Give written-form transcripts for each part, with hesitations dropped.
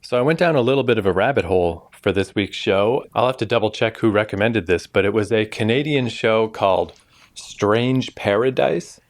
So I went down a little bit of a rabbit hole for this week's show. I'll have to double check who recommended this, but it was a Canadian show called Strange Paradise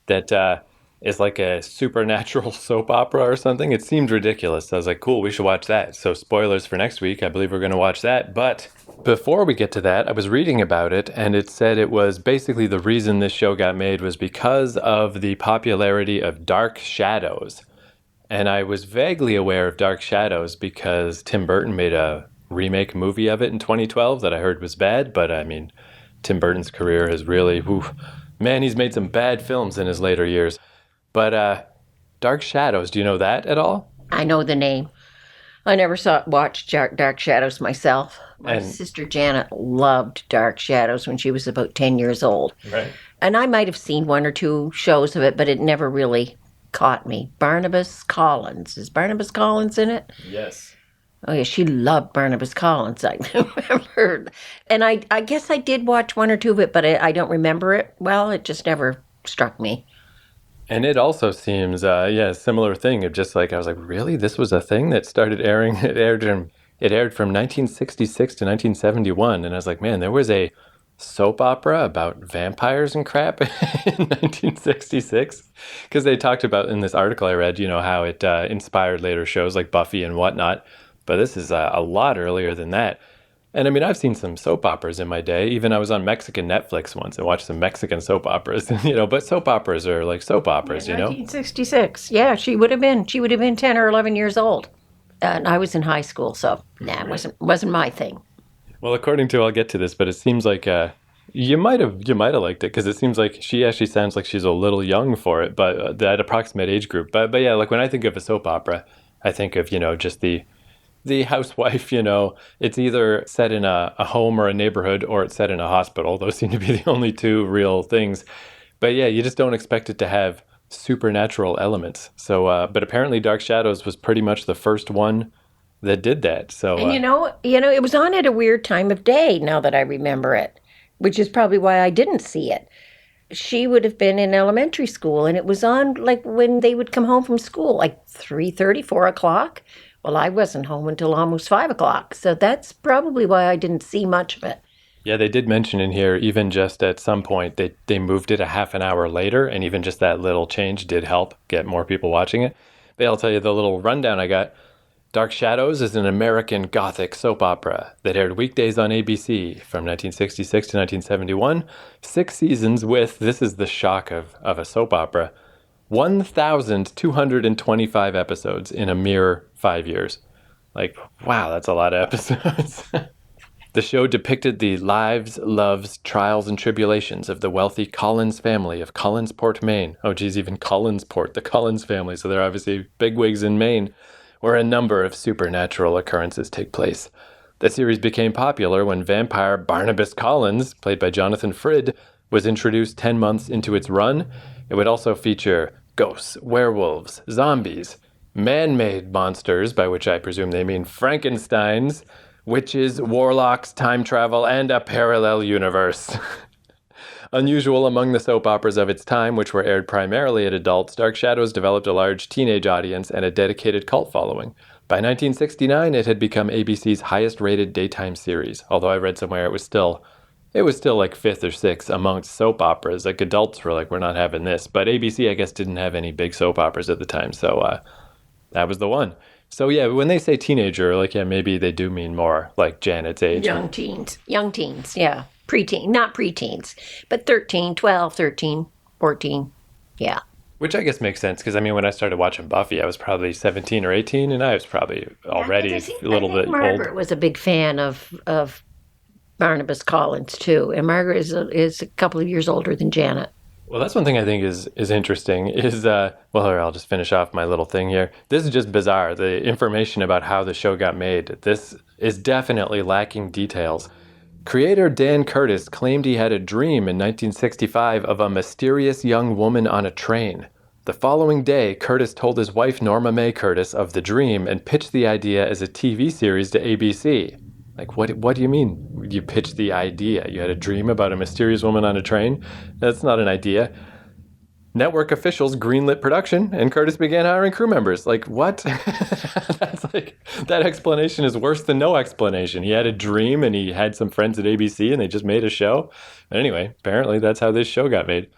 that is like a supernatural soap opera or something. It seemed ridiculous. I was like, cool, we should watch that. So spoilers for next week. I believe we're going to watch that. But before we get to that, I was reading about it, and it said it was basically the reason this show got made was because of the popularity of Dark Shadows. And I was vaguely aware of Dark Shadows because Tim Burton made a remake movie of it in 2012 that I heard was bad. But I mean, Tim Burton's career has really, man, he's made some bad films in his later years. But Dark Shadows, do you know that at all? I know the name. I never watched Dark Shadows myself. My sister Janet loved Dark Shadows when she was about 10 years old. Right. And I might have seen one or two shows of it, but it never really caught me. Barnabas Collins. Is Barnabas Collins in it? Yes. Oh, yeah, she loved Barnabas Collins. I remember. And I guess I did watch one or two of it, but I don't remember it well. It just never struck me. And it also seems, a similar thing of just like, I was like, really? This was a thing that started airing? It aired from 1966 to 1971. And I was like, man, there was a soap opera about vampires and crap in 1966. Because they talked about in this article I read, how it inspired later shows like Buffy and whatnot. But this is a lot earlier than that. And I mean, I've seen some soap operas in my day. Even I was on Mexican Netflix once and watched some Mexican soap operas, but soap operas are like soap operas, 1966. Yeah, she would have been 10 or 11 years old. And I was in high school, so it wasn't my thing. Well, according to, I'll get to this, but it seems like you might have liked it because it seems like she actually sounds like she's a little young for it, but that approximate age group. But yeah, like when I think of a soap opera, I think of, just the housewife, it's either set in a home or a neighborhood or it's set in a hospital. Those seem to be the only two real things. But yeah, you just don't expect it to have supernatural elements. So, but apparently Dark Shadows was pretty much the first one that did that. So, and it was on at a weird time of day now that I remember it, which is probably why I didn't see it. She would have been in elementary school and it was on like when they would come home from school, like 3:30, 4 o'clock. Well, I wasn't home until almost 5 o'clock, so that's probably why I didn't see much of it. Yeah, they did mention in here, even just at some point, they moved it a half an hour later, and even just that little change did help get more people watching it. But I'll tell you the little rundown I got. Dark Shadows is an American Gothic soap opera that aired weekdays on ABC from 1966 to 1971. 6 seasons with, this is the shock of a soap opera, 1,225 episodes in a mere 5 years. Like, wow, that's a lot of episodes. The show depicted the lives, loves, trials, and tribulations of the wealthy Collins family of Collinsport, Maine. Oh, geez, even Collinsport, the Collins family. So they're obviously bigwigs in Maine, where a number of supernatural occurrences take place. The series became popular when vampire Barnabas Collins, played by Jonathan Frid, was introduced 10 months into its run. It would also feature ghosts, werewolves, zombies, man-made monsters, by which I presume they mean Frankensteins, witches, warlocks, time travel, and a parallel universe. Unusual among the soap operas of its time, which were aired primarily at adults, Dark Shadows developed a large teenage audience and a dedicated cult following. By 1969, it had become ABC's highest-rated daytime series, although I read somewhere it was still like 5th or 6th amongst soap operas. Like adults were like, we're not having this. But ABC, I guess, didn't have any big soap operas at the time. So that was the one. So yeah, when they say teenager, like, yeah, maybe they do mean more like Janet's age. Young teens, yeah. Preteen, not preteens, but 13, 12, 13, 14, yeah. Which I guess makes sense, because I mean, when I started watching Buffy, I was probably 17 or 18, and I was probably already a little bit old. Margaret was a big fan of Barnabas Collins too, and Margaret is a couple of years older than Janet. Well, that's one thing I think is interesting is, here, I'll just finish off my little thing here. This is just bizarre, the information about how the show got made. This is definitely lacking details. Creator Dan Curtis claimed he had a dream in 1965 of a mysterious young woman on a train. The following day, Curtis told his wife Norma Mae Curtis of the dream and pitched the idea as a TV series to ABC. Like, what do you mean you pitched the idea? You had a dream about a mysterious woman on a train? That's not an idea. Network officials greenlit production, and Curtis began hiring crew members. Like, what? That's Like, that explanation is worse than no explanation. He had a dream and he had some friends at ABC and they just made a show. But anyway, apparently that's how this show got made.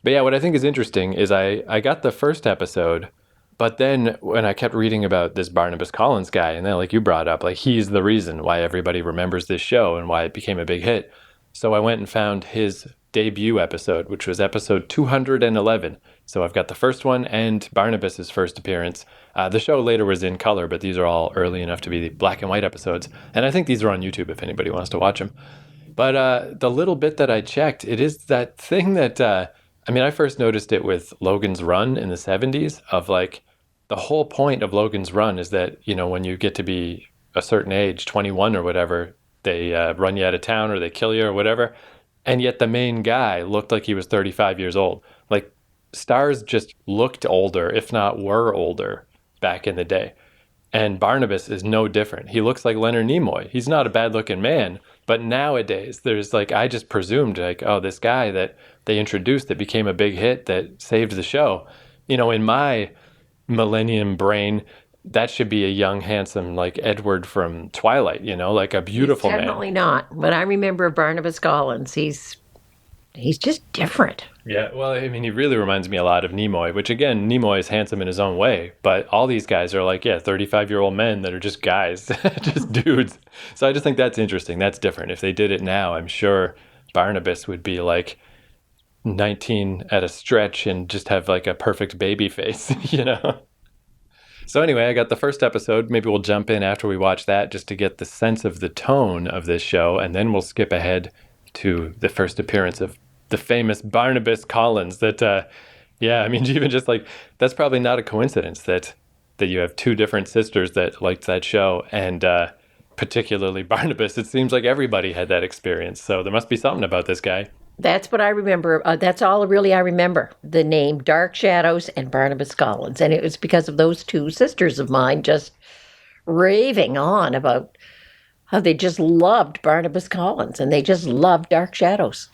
But yeah, what I think is interesting is I got the first episode, but then when I kept reading about this Barnabas Collins guy, and then like you brought up, like he's the reason why everybody remembers this show and why it became a big hit. So I went and found his debut episode, which was episode 211. So I've got the first one and Barnabas's first appearance. The show later was in color, but these are all early enough to be black and white episodes. And I think these are on YouTube if anybody wants to watch them. But the little bit that I checked, it is that thing that, I first noticed it with Logan's Run in the 70s of like, the whole point of Logan's Run is that, when you get to be a certain age, 21 or whatever, they run you out of town or they kill you or whatever. And yet the main guy looked like he was 35 years old. Like, stars just looked older, if not were older, back in the day. And Barnabas is no different. He looks like Leonard Nimoy. He's not a bad-looking man, but nowadays there's like, I just presumed like, oh, this guy that they introduced that became a big hit that saved the show. In my millennium brain, that should be a young, handsome, like Edward from Twilight, like a beautiful man. Definitely not. But I remember Barnabas Collins. He's just different. Yeah, well, he really reminds me a lot of Nimoy, which again, Nimoy is handsome in his own way, but all these guys are like, 35-year-old men that are just guys, just dudes. So I just think that's interesting. That's different. If they did it now, I'm sure Barnabas would be like 19 at a stretch and just have like a perfect baby face, So anyway, I got the first episode. Maybe we'll jump in after we watch that just to get the sense of the tone of this show, and then we'll skip ahead to the first appearance of the famous Barnabas Collins that, even just like, that's probably not a coincidence that you have two different sisters that liked that show, and particularly Barnabas. It seems like everybody had that experience, so there must be something about this guy. That's what I remember. That's all really I remember. The name Dark Shadows and Barnabas Collins. And it was because of those two sisters of mine just raving on about how they just loved Barnabas Collins and they just loved Dark Shadows.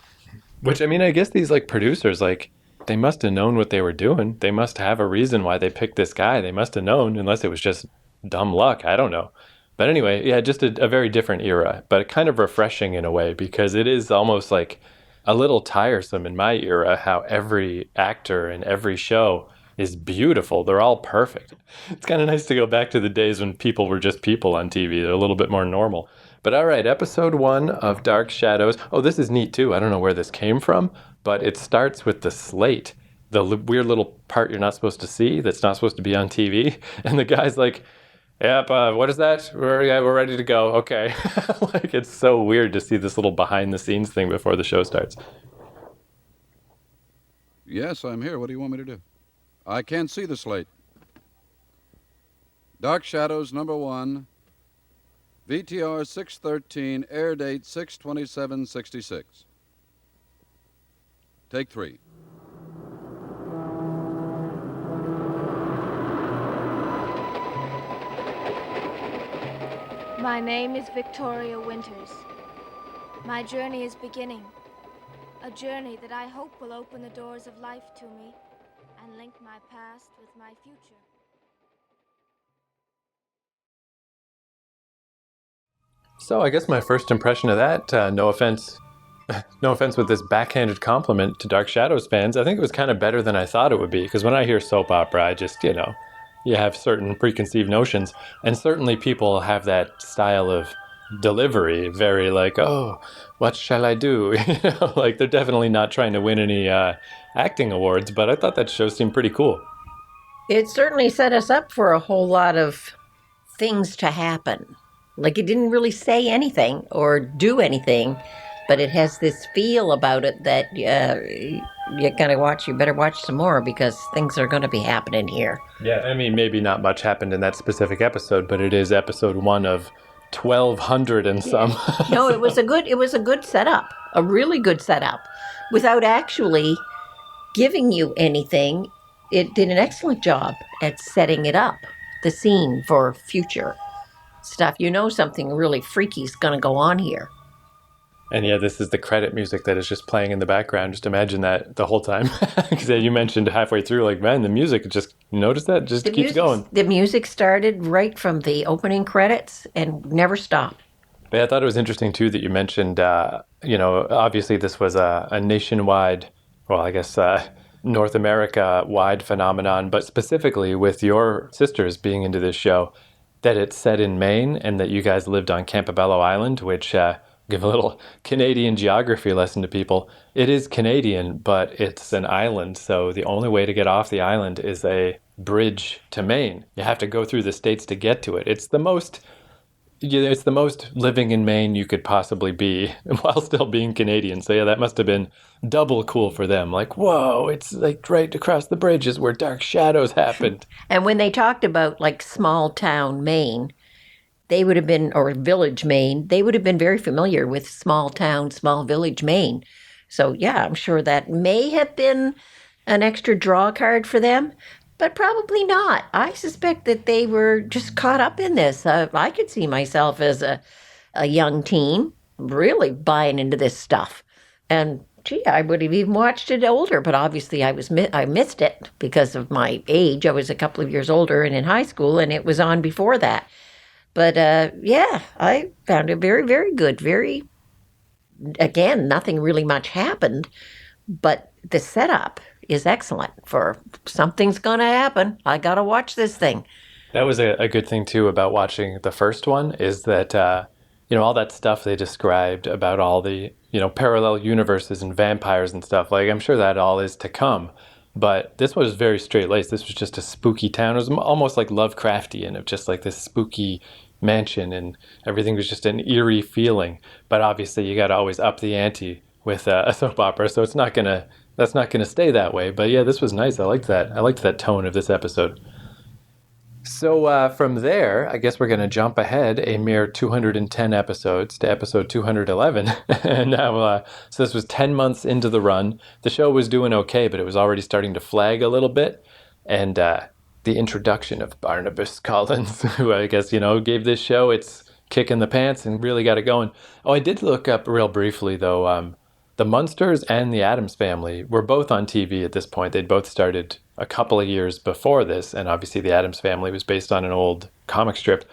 Which, I guess these like producers, like, they must have known what they were doing. They must have a reason why they picked this guy. They must have known, unless it was just dumb luck. I don't know. But anyway, yeah, just a very different era, but kind of refreshing in a way, because it is almost like a little tiresome in my era how every actor in every show is beautiful. They're all perfect. It's kind of nice to go back to the days when people were just people on TV. They're a little bit more normal. But all right, episode 1 of Dark Shadows. Oh, this is neat too. I don't know where this came from, but it starts with the slate, the weird little part you're not supposed to see that's not supposed to be on TV. And the guy's like, yep, what is that? We're ready to go. Okay. Like, it's so weird to see this little behind the scenes thing before the show starts. Yes, I'm here. What do you want me to do? I can't see the slate. Dark Shadows, number 1. VTR 613, air date 6/27/66. Take 3. My name is Victoria Winters. My journey is beginning. A journey that I hope will open the doors of life to me and link my past with my future. So I guess my first impression of that, no offense with this backhanded compliment to Dark Shadows fans, I think it was kind of better than I thought it would be. Because when I hear soap opera, I just, you have certain preconceived notions. And certainly people have that style of delivery, very like, oh, what shall I do? Like, they're definitely not trying to win any acting awards, but I thought that show seemed pretty cool. It certainly set us up for a whole lot of things to happen. Like, it didn't really say anything or do anything, but it has this feel about it that you better watch some more because things are going to be happening here. Yeah, maybe not much happened in that specific episode, but it is episode 1 of 1,200 and some. No, it was a good setup, a really good setup. Without actually giving you anything, it did an excellent job at setting it up, the scene for future stuff. Something really freaky is going to go on here. And yeah, this is the credit music that is just playing in the background. Just imagine that the whole time. Because you mentioned halfway through, like, man, the music just, you notice that? Just keeps going. The music started right from the opening credits and never stopped. But yeah, I thought it was interesting, too, that you mentioned, obviously this was a nationwide, well, I guess, North America-wide phenomenon, but specifically with your sisters being into this show, that it's set in Maine and that you guys lived on Campobello Island, which give a little Canadian geography lesson to people. It is Canadian, but it's an island, so the only way to get off the island is a bridge to Maine. You have to go through the states to get to it. It's the most living in Maine you could possibly be while still being Canadian. So yeah, that must have been double cool for them. Like, whoa, it's like right across the bridge is where Dark Shadows happened. And when they talked about like small town Maine, they would have been, or village Maine, they would have been very familiar with small town, small village Maine. So yeah, I'm sure that may have been an extra draw card for them. But probably not. I suspect that they were just caught up in this. I could see myself as a young teen really buying into this stuff. And gee, I would have even watched it older, but obviously I missed it because of my age. I was a couple of years older and in high school, and it was on before that. But yeah, I found it very, very good. Very, again, nothing really much happened, but the setup is excellent for something's going to happen. I got to watch this thing. That was a good thing, too, about watching the first one is that, all that stuff they described about all the, parallel universes and vampires and stuff. Like, I'm sure that all is to come. But this was very straight-laced. This was just a spooky town. It was almost like Lovecraftian, of just like this spooky mansion, and everything was just an eerie feeling. But obviously, you got to always up the ante with a soap opera, so that's not gonna stay that way. But yeah, this was nice. I liked that tone of this episode. So from there, I guess we're gonna jump ahead a mere 210 episodes to episode 211. And now, so this was 10 months into the run. The show was doing okay, but it was already starting to flag a little bit. And the introduction of Barnabas Collins, who I guess gave this show its kick in the pants and really got it going. Oh, I did look up real briefly though. The Munsters and the Addams Family were both on TV at this point. They'd both started a couple of years before this, and obviously the Addams Family was based on an old comic strip.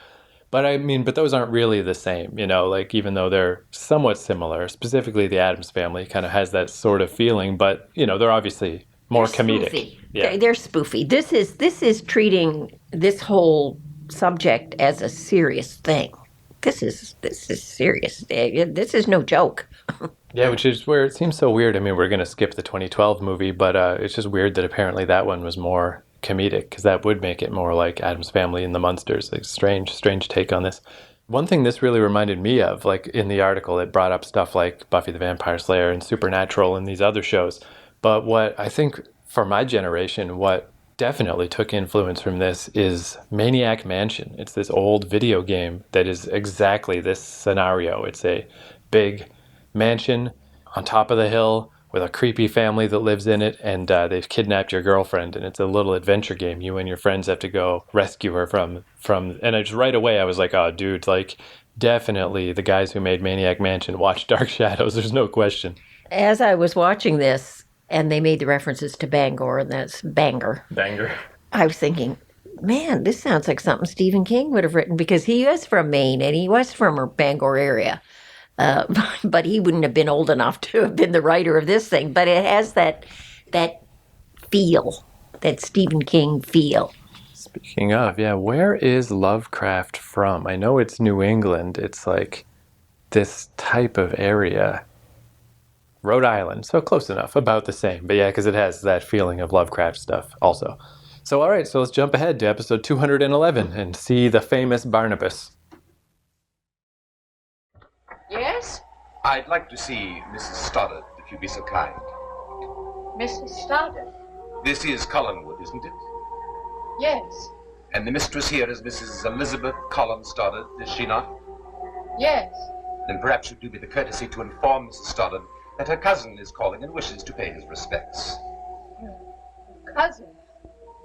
But those aren't really the same, like even though they're somewhat similar, specifically the Addams Family kind of has that sort of feeling, but, they're obviously more comedic. Spoofy. Yeah. They're spoofy. This is treating this whole subject as a serious thing. This is serious. This is no joke. Yeah, which is where it seems so weird. I mean, we're going to skip the 2012 movie, but it's just weird that apparently that one was more comedic, because that would make it more like Addams Family and the Munsters. Like, strange take on this. One thing this really reminded me of, like in the article, it brought up stuff like Buffy the Vampire Slayer and Supernatural and these other shows. But what I think for my generation, what definitely took influence from this is Maniac Mansion. It's this old video game that is exactly this scenario. It's a big mansion on top of the hill with a creepy family that lives in it, and they've kidnapped your girlfriend, and it's a little adventure game. You and your friends have to go rescue her from and I just right away I was like, oh dude, like definitely the guys who made Maniac Mansion watched Dark Shadows. There's no question. As I was watching this, and they made the references to Bangor, and that's Banger. I was thinking, man, this sounds like something Stephen King would have written, because he was from Maine and he was from a Bangor area. But he wouldn't have been old enough to have been the writer of this thing. But it has that feel, that Stephen King feel. Speaking of, yeah, where is Lovecraft from? I know it's New England. It's like this type of area. Rhode Island, so close enough, about the same. But yeah, because it has that feeling of Lovecraft stuff also. So all right, so let's jump ahead to episode 211 and see the famous Barnabas. Yes? I'd like to see Mrs. Stoddard, if you'd be so kind. Mrs. Stoddard? This is Collinwood, isn't it? Yes. And the mistress here is Mrs. Elizabeth Collins Stoddard, is she not? Yes. Then perhaps you'd do me the courtesy to inform Mrs. Stoddard that her cousin is calling and wishes to pay his respects. Cousin?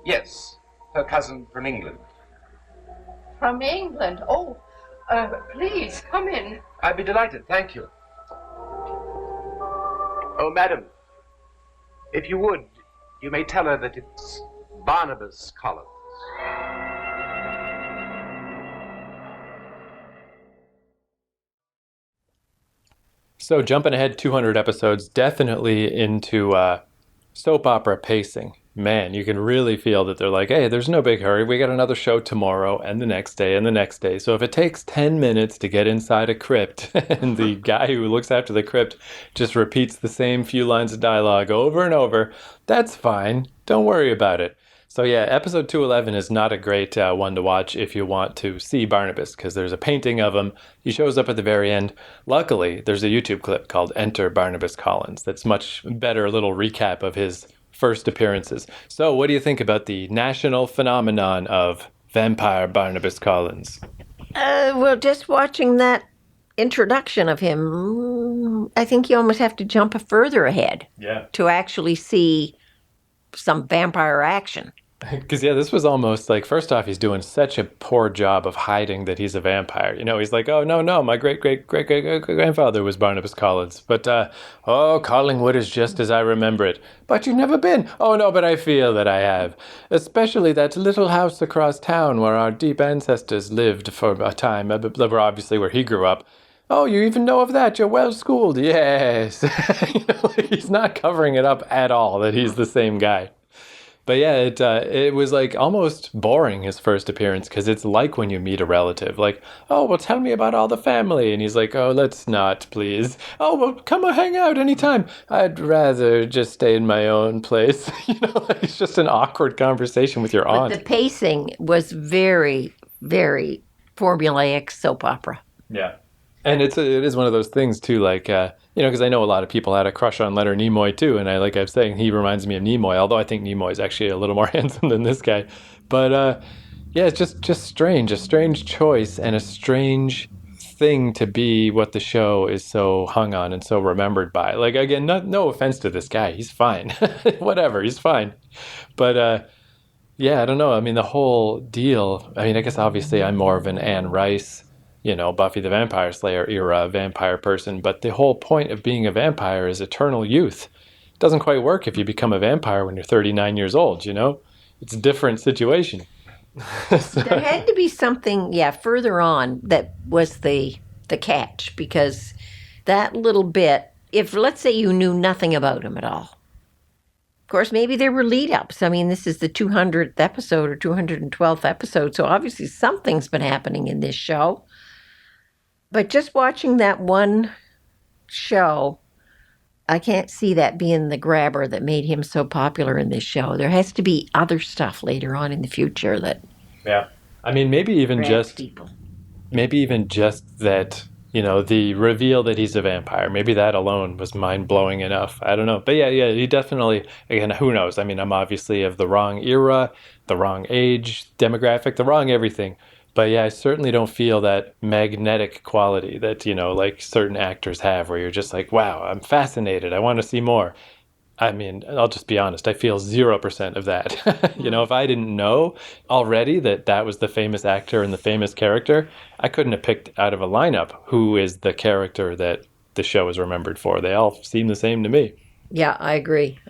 Yes, her cousin from England. From England? Oh, please, come in. I'd be delighted, thank you. Oh, madam, if you would, you may tell her that it's Barnabas Collins. So jumping ahead 200 episodes, definitely into soap opera pacing. Man, you can really feel that they're like, hey, there's no big hurry. We got another show tomorrow and the next day and the next day. So if it takes 10 minutes to get inside a crypt and the guy who looks after the crypt just repeats the same few lines of dialogue over and over, that's fine. Don't worry about it. So yeah, episode 211 is not a great one to watch if you want to see Barnabas, because there's a painting of him. He shows up at the very end. Luckily, there's a YouTube clip called Enter Barnabas Collins that's much better, a little recap of his first appearances. So what do you think about the national phenomenon of vampire Barnabas Collins? Well, just watching that introduction of him, I think you almost have to jump further ahead to actually see some vampire action. Because, yeah, this was almost like, first off, he's doing such a poor job of hiding that he's a vampire. You know, he's like, oh, no, my great-great-great-great-grandfather was Barnabas Collins. But, Collingwood is just as I remember it. But you've never been. Oh, no, but I feel that I have. Especially that little house across town where our deep ancestors lived for a time, obviously where he grew up. Oh, you even know of that? You're well-schooled. Yes. You know, he's not covering it up at all that he's the same guy. But yeah, it was like almost boring, his first appearance, because it's like when you meet a relative, like, oh, well, tell me about all the family. And he's like, oh, let's not, please. Oh, well, come and hang out anytime. I'd rather just stay in my own place. You know, like, it's just an awkward conversation with your aunt. But the pacing was very, very formulaic soap opera. Yeah. And it is one of those things, too, like, you know, because I know a lot of people had a crush on Leonard Nimoy, too. And like I was saying, he reminds me of Nimoy, although I think Nimoy is actually a little more handsome than this guy. But, yeah, it's just strange, a strange choice and a strange thing to be what the show is so hung on and so remembered by. Like, again, no offense to this guy. He's fine. Whatever, he's fine. But, yeah, I don't know. I mean, the whole deal, I mean, I guess obviously I'm more of an Anne Rice, you know, Buffy the Vampire Slayer era vampire person, but the whole point of being a vampire is eternal youth. It doesn't quite work if you become a vampire when you're 39 years old, you know? It's a different situation. So, There had to be something, further on that was the catch, because that little bit, if let's say you knew nothing about him at all, of course, maybe there were lead-ups. I mean, this is the 200th episode or 212th episode, so obviously something's been happening in this show. But just watching that one show, I can't see that being the grabber that made him so popular in this show. There has to be other stuff later on in the future that yeah. I mean, maybe even grabs just people. that, you know, the reveal that he's a vampire, maybe that alone was mind-blowing enough. I don't know. But yeah, he definitely, again, who knows? I mean, I'm obviously of the wrong era, the wrong age demographic, the wrong everything. But yeah, I certainly don't feel that magnetic quality that, you know, like certain actors have, where you're just like, wow, I'm fascinated. I want to see more. I mean, I'll just be honest. I feel 0% of that. You know, if I didn't know already that was the famous actor and the famous character, I couldn't have picked out of a lineup who is the character that the show is remembered for. They all seem the same to me. Yeah, I agree.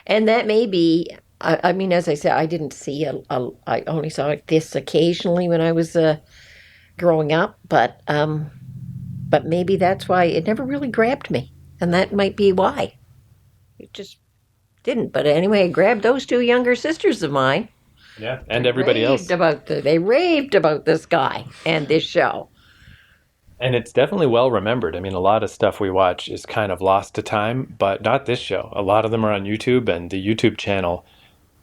And that may be, I mean, as I said, I didn't see I only saw this occasionally when I was growing up, but maybe that's why it never really grabbed me. And that might be why. It just didn't. But anyway, it grabbed those two younger sisters of mine. Yeah, and everybody else. They raved about this guy and this show. And it's definitely well remembered. I mean, a lot of stuff we watch is kind of lost to time, but not this show. A lot of them are on YouTube, and the YouTube channel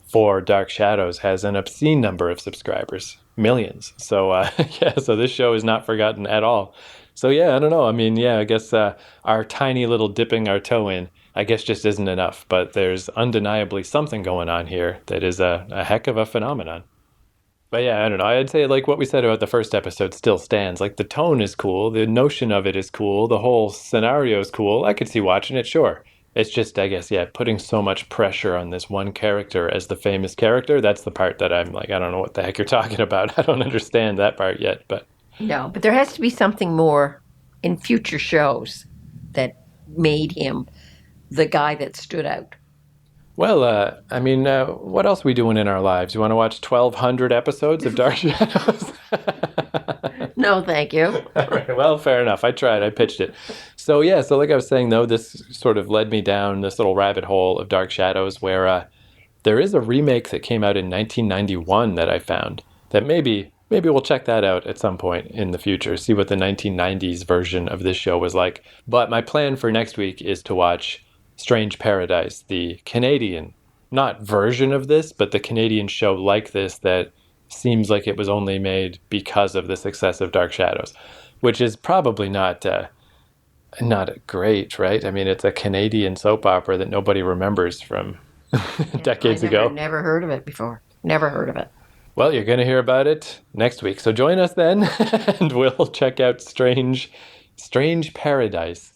for Dark Shadows has an obscene number of subscribers, millions. So, yeah, so this show is not forgotten at all. So, yeah, I don't know. I mean, yeah, I guess our tiny little dipping our toe in, I guess, just isn't enough. But there's undeniably something going on here that is a heck of a phenomenon. But yeah, I don't know. I'd say like what we said about the first episode still stands. Like the tone is cool. The notion of it is cool. The whole scenario is cool. I could see watching it, sure. It's just, I guess, yeah, putting so much pressure on this one character as the famous character. That's the part that I'm like, I don't know what the heck you're talking about. I don't understand that part yet. But no, but there has to be something more in future shows that made him the guy that stood out. Well, what else are we doing in our lives? You want to watch 1,200 episodes of Dark Shadows? No, thank you. All right, well, fair enough. I tried. I pitched it. So like I was saying, though, this sort of led me down this little rabbit hole of Dark Shadows where there is a remake that came out in 1991 that I found that maybe we'll check that out at some point in the future, see what the 1990s version of this show was like. But my plan for next week is to watch Strange Paradise, the Canadian, not version of this, but the Canadian show like this that seems like it was only made because of the success of Dark Shadows, which is probably not great, right? I mean, it's a Canadian soap opera that nobody remembers from decades ago. Never heard of it before. Never heard of it. Well, you're going to hear about it next week. So join us then, and we'll check out Strange Paradise.